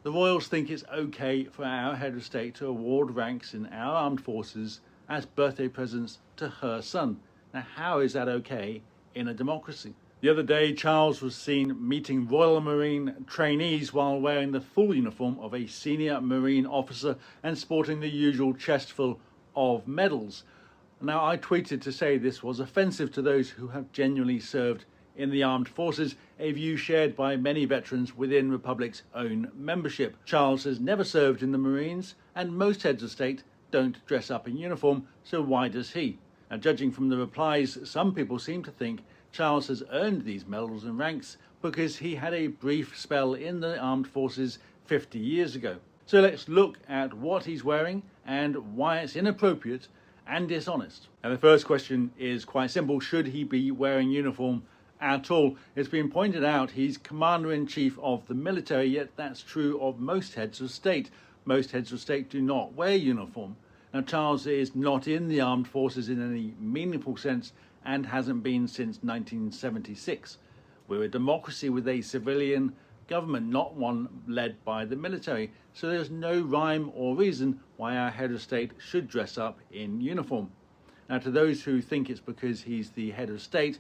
The royals think it's okay for our head of state to award ranks in our armed forces as birthday presents to her son. Now, how is that okay in a democracy? The other day, Charles was seen meeting Royal Marine trainees while wearing the full uniform of a senior Marine officer and sporting the usual chestful of medals. Now, I tweeted to say this was offensive to those who have genuinely served in the armed forces, a view shared by many veterans within Republic's own membership. Charles has never served in the Marines, and most heads of state don't dress up in uniform, so why does he? Now, judging from the replies, some people seem to think Charles has earned these medals and ranks because he had a brief spell in the armed forces 50 years ago. So let's look at what he's wearing and why it's inappropriate and dishonest. And the first question is quite simple: should he be wearing uniform at all? It's been pointed out he's Commander-in-Chief of the military, yet that's true of most heads of state. Most heads of state do not wear uniform. Now, Charles is not in the armed forces in any meaningful sense and hasn't been since 1976. We're a democracy with a civilian government, not one led by the military, so there's no rhyme or reason why our head of state should dress up in uniform. Now, to those who think it's because he's the head of state,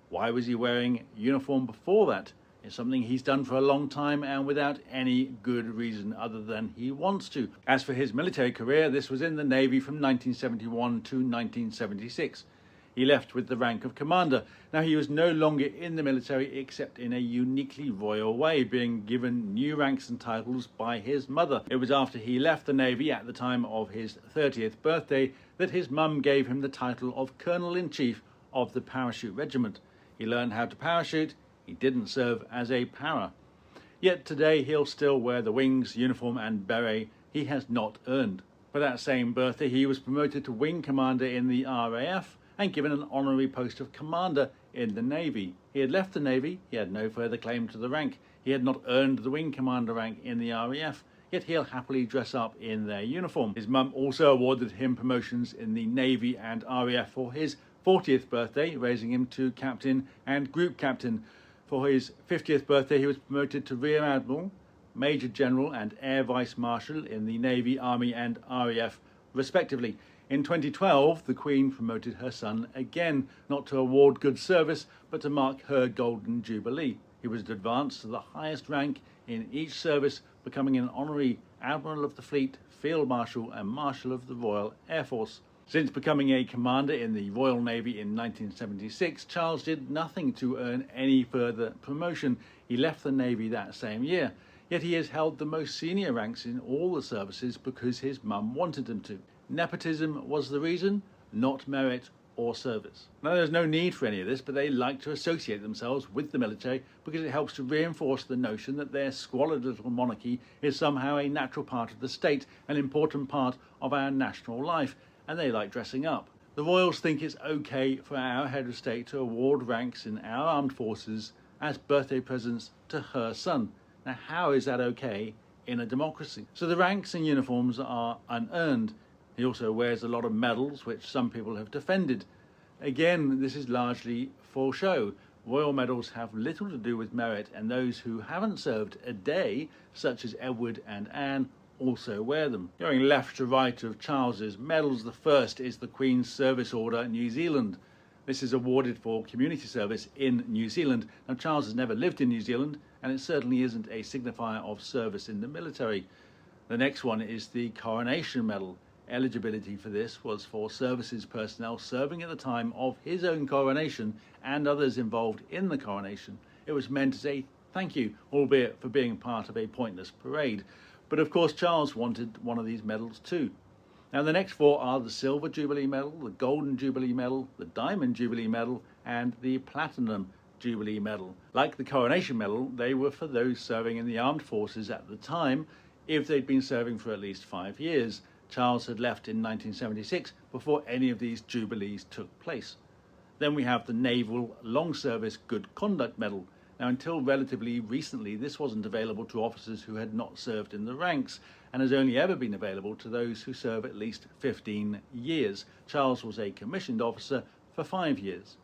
why was he wearing uniform before that? It's something he's done for a long time and without any good reason other than he wants to. As for his military career, this was in the Navy from 1971 to 1976. He left with the rank of commander. Now, he was no longer in the military except in a uniquely royal way, being given new ranks and titles by his mother. It was after he left the Navy at the time of his 30th birthday that his mum gave him the title of Colonel-in-Chief of the Parachute Regiment. He learned how to parachute. He didn't serve as a para. Yet today he'll still wear the wings, uniform and beret he has not earned. For that same birthday, he was promoted to wing commander in the RAF and given an honorary post of commander in the Navy. He had left the Navy. He had no further claim to the rank. He had not earned the wing commander rank in the RAF, yet he'll happily dress up in their uniform. His mum also awarded him promotions in the Navy and RAF for his 40th birthday, raising him to captain and group captain. For his 50th birthday, he was promoted to Rear Admiral, Major General and Air Vice Marshal in the Navy, Army and RAF, respectively. In 2012, the Queen promoted her son again, not to award good service, but to mark her Golden Jubilee. He was advanced to the highest rank in each service, becoming an honorary Admiral of the Fleet, Field Marshal and Marshal of the Royal Air Force. Since becoming a commander in the Royal Navy in 1976, Charles did nothing to earn any further promotion. He left the Navy that same year. Yet he has held the most senior ranks in all the services because his mum wanted him to. Nepotism was the reason, not merit or service. Now, there's no need for any of this, but they like to associate themselves with the military because it helps to reinforce the notion that their squalid little monarchy is somehow a natural part of the state, an important part of our national life, and they like dressing up. The royals think it's okay for our head of state to award ranks in our armed forces as birthday presents to her son. Now, how is that okay in a democracy? So the ranks and uniforms are unearned. He also wears a lot of medals, which some people have defended. Again, this is largely for show. Royal medals have little to do with merit, and those who haven't served a day, such as Edward and Anne, also wear them. Going left to right of Charles's medals, the first is the Queen's Service Order, New Zealand. This is awarded for community service in New Zealand. Now, Charles has never lived in New Zealand, and it certainly isn't a signifier of service in the military. The next one is the Coronation Medal. Eligibility for this was for services personnel serving at the time of his own coronation and others involved in the coronation. It was meant as a thank you, albeit for being part of a pointless parade. But of course, Charles wanted one of these medals too. Now, the next four are the Silver Jubilee Medal, the Golden Jubilee Medal, the Diamond Jubilee Medal, and the Platinum Jubilee Medal. Like the Coronation Medal, they were for those serving in the armed forces at the time, if they'd been serving for at least 5 years. Charles had left in 1976 before any of these jubilees took place. Then we have the Naval Long Service Good Conduct Medal. Now, until relatively recently, this wasn't available to officers who had not served in the ranks, and has only ever been available to those who serve at least 15 years. Charles was a commissioned officer for 5 years.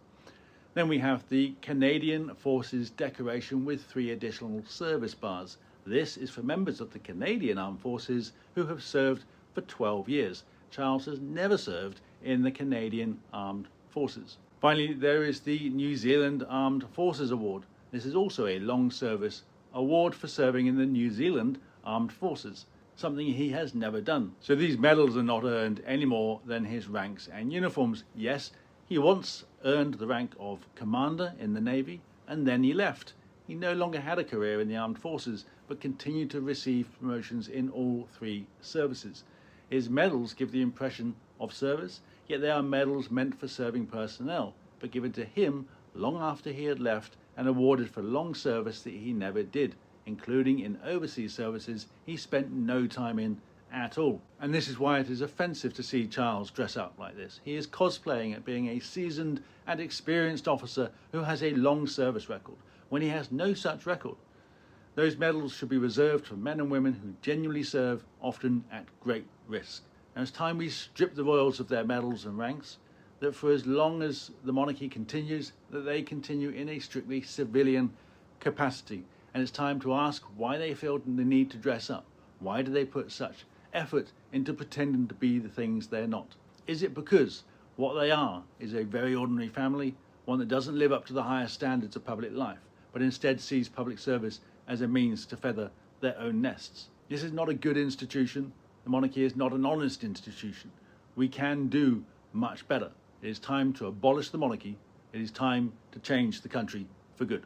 Then we have the Canadian Forces Decoration with 3 additional service bars. This is for members of the Canadian Armed Forces who have served for 12 years. Charles has never served in the Canadian Armed Forces. Finally, there is the New Zealand Armed Forces Award. This is also a long service award for serving in the New Zealand Armed Forces, something he has never done. So these medals are not earned any more than his ranks and uniforms. Yes, he once earned the rank of commander in the Navy, and then he left. He no longer had a career in the armed forces, but continued to receive promotions in all three services. His medals give the impression of service, yet they are medals meant for serving personnel, but given to him long after he had left and awarded for long service that he never did, including in overseas services he spent no time in at all. And this is why it is offensive to see Charles dress up like this. He is cosplaying at being a seasoned and experienced officer who has a long service record, when he has no such record. Those medals should be reserved for men and women who genuinely serve, often at great risk. And it's time we strip the royals of their medals and ranks, that for as long as the monarchy continues, that they continue in a strictly civilian capacity. And it's time to ask why they feel the need to dress up. Why do they put such effort into pretending to be the things they're not? Is it because what they are is a very ordinary family, one that doesn't live up to the highest standards of public life, but instead sees public service as a means to feather their own nests? This is not a good institution. The monarchy is not an honest institution. We can do much better. It is time to abolish the monarchy. It is time to change the country for good.